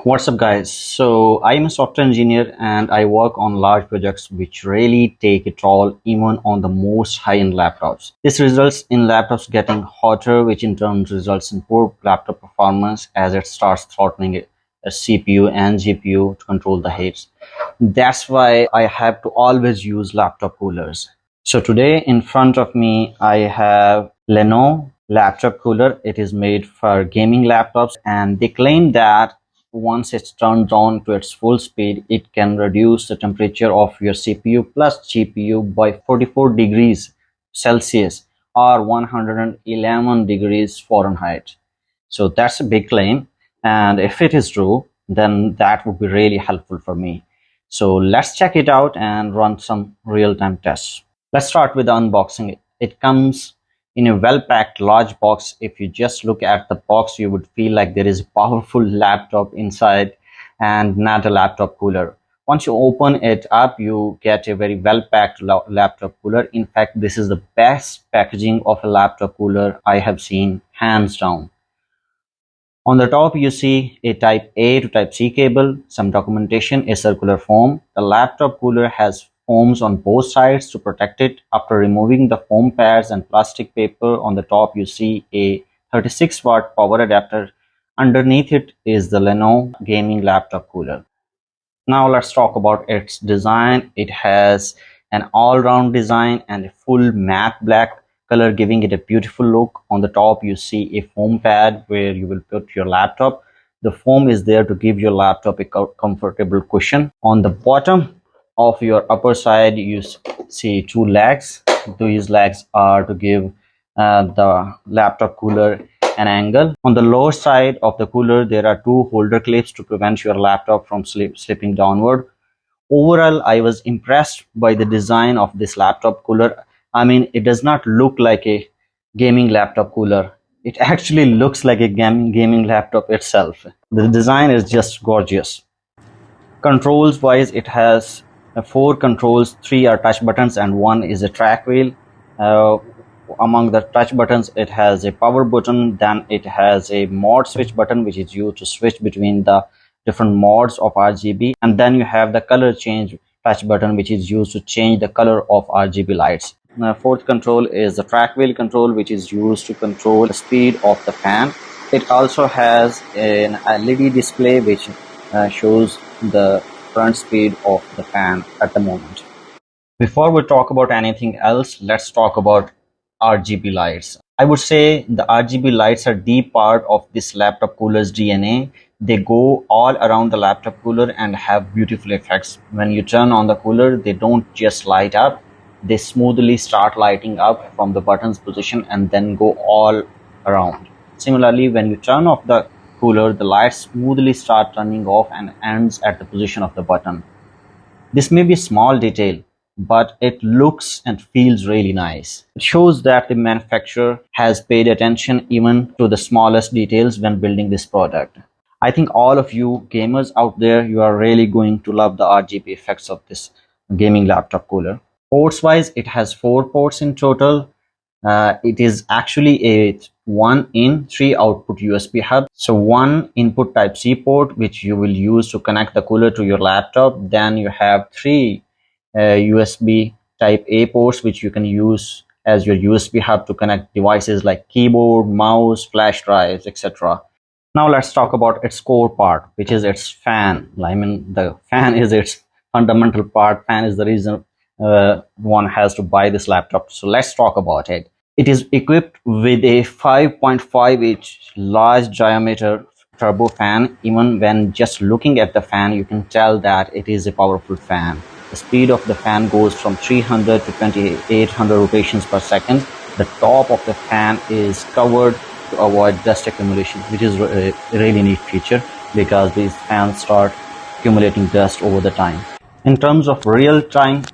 What's up, guys? So, I'm a software engineer and I work on large projects which really take a toll even on the most high-end laptops. This results in laptops getting hotter, which in turn results in poor laptop performance as it starts throttling a CPU and GPU to control the heats. That's why I have to always use laptop coolers. So today in front of me, I have Llano laptop cooler. It is made for gaming laptops and they claim that once it's turned on to its full speed, it can reduce the temperature of your CPU plus GPU by 44 degrees Celsius or 111 degrees Fahrenheit. So that's a big claim. And if it is true, then that would be really helpful for me. So let's check it out and run some real-time tests. Let's start with the unboxing. It comes in a well-packed large box. If you just look at the box, you would feel like there is a powerful laptop inside and not a laptop cooler. Once you open it up, you get a very well-packed laptop cooler. In fact, this is the best packaging of a laptop cooler I have seen, hands down. On the top, you see a type A to type C cable, some documentation, a circular foam. The laptop cooler has foams on both sides to protect it. After removing the foam pads and plastic paper on the top, you see a 36-watt power adapter. Underneath it is the Llano gaming laptop cooler. Now let's talk about its design. It has an all-round design and a full matte black color, giving it a beautiful look. On the top, you see a foam pad where you will put your laptop. The foam is there to give your laptop a comfortable cushion. On the bottom of your upper side, you see two legs. These legs are to give the laptop cooler an angle. On the lower side of the cooler, there are two holder clips to prevent your laptop from slipping downward. Overall, I was impressed by the design of this laptop cooler. I mean, it does not look like a gaming laptop cooler. It actually looks like a gaming laptop itself. The design is just gorgeous. Controls wise, it has four controls. Three are touch buttons and one is a track wheel. Among the touch buttons, it has a power button, then it has a mode switch button which is used to switch between the different modes of RGB, and then you have the color change touch button which is used to change the color of RGB lights. Fourth control is the track wheel control, which is used to control the speed of the fan. It also has an LED display which shows the current speed of the fan at the moment. Before we talk about anything else, let's talk about RGB lights. I would say the RGB lights are deep part of this laptop cooler's DNA. They go all around the laptop cooler and have beautiful effects. When you turn on the cooler, they don't just light up, they smoothly start lighting up from the button's position and then go all around. Similarly, when you turn off the cooler, the lights smoothly start turning off and ends at the position of the button. This may be a small detail, but it looks and feels really nice. It shows that the manufacturer has paid attention even to the smallest details when building this product. I think all of you gamers out there, you are really going to love the RGB effects of this gaming laptop cooler. Ports wise, it has 4 ports in total. It is actually a 1 in 3 output USB hub. So one input type C port which you will use to connect the cooler to your laptop. Then you have 3 USB type A ports which you can use as your USB hub to connect devices like keyboard, mouse, flash drives, etc. Now let's talk about its core part, which is its fan. I mean, the fan is its fundamental part. Fan is the reason one has to buy this laptop. So let's talk about it. It is equipped with a 5.5-inch large diameter turbo fan. Even when just looking at the fan, you can tell that it is a powerful fan. The speed of the fan goes from 300 to 2800 rotations per second. The top of the fan is covered to avoid dust accumulation, which is a really neat feature because these fans start accumulating dust over the time. In terms of real-time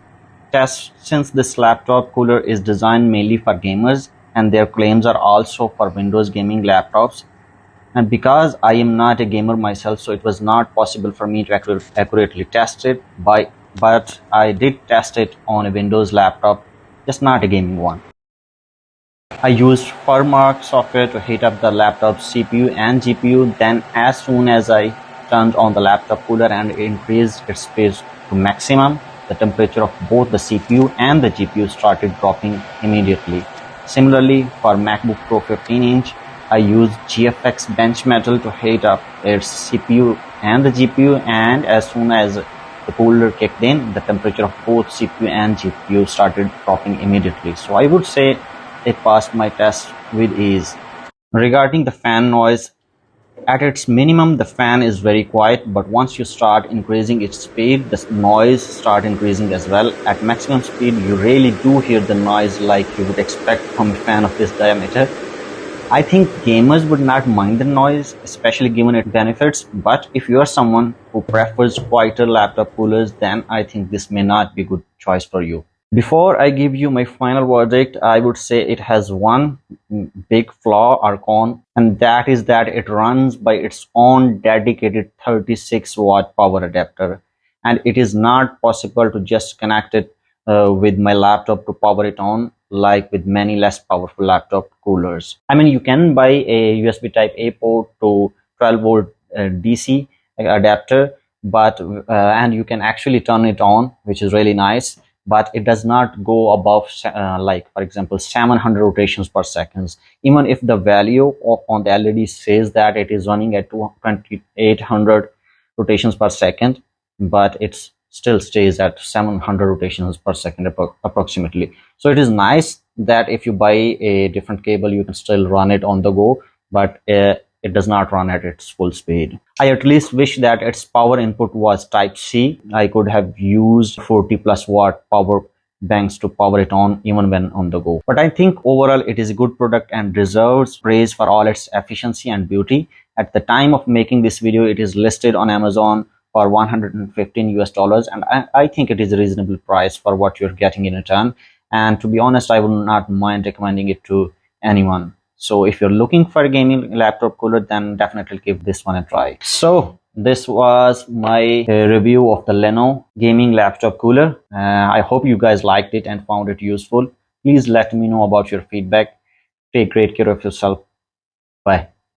tests, since this laptop cooler is designed mainly for gamers and their claims are also for Windows gaming laptops, and because I am not a gamer myself, so it was not possible for me to accurately test it, but I did test it on a Windows laptop, just not a gaming one. I used Firmark software to heat up the laptop's CPU and GPU. Then as soon as I turned on the laptop cooler and increased its speed to maximum, the temperature of both the CPU and the GPU started dropping immediately. Similarly, for MacBook Pro 15-inch, I used GFX bench metal to heat up its CPU and the GPU, and as soon as the cooler kicked in, the temperature of both CPU and GPU started dropping immediately. So I would say it passed my test with ease. Regarding the fan noise, at its minimum, the fan is very quiet, but once you start increasing its speed, the noise start increasing as well. At maximum speed, you really do hear the noise like you would expect from a fan of this diameter. I think gamers would not mind the noise, especially given its benefits, but if you are someone who prefers quieter laptop coolers, then I think this may not be a good choice for you. Before I give you my final verdict, I would say it has one big flaw or con, and that is that it runs by its own dedicated 36-watt power adapter, and it is not possible to just connect it with my laptop to power it on like with many less powerful laptop coolers. I mean, you can buy a USB type A port to 12 volt DC adapter, but and you can actually turn it on, which is really nice, but it does not go above like for example 700 rotations per second, even if the value on the LED says that it is running at 2800 rotations per second, but it still stays at 700 rotations per second approximately. So it is nice that if you buy a different cable, you can still run it on the go, but it does not run at its full speed. I at least wish that its power input was type C. I could have used 40 plus watt power banks to power it on even when on the go. But I think overall it is a good product and deserves praise for all its efficiency and beauty. At the time of making this video, it is listed on Amazon for 115 US dollars, and I think it is a reasonable price for what you're getting in return. And to be honest, I will not mind recommending it to anyone. So if you're looking for a gaming laptop cooler, then definitely give this one a try. So this was my review of the Llano gaming laptop cooler. I hope you guys liked it and found it useful. Please let me know about your feedback. Take great care of yourself. Bye.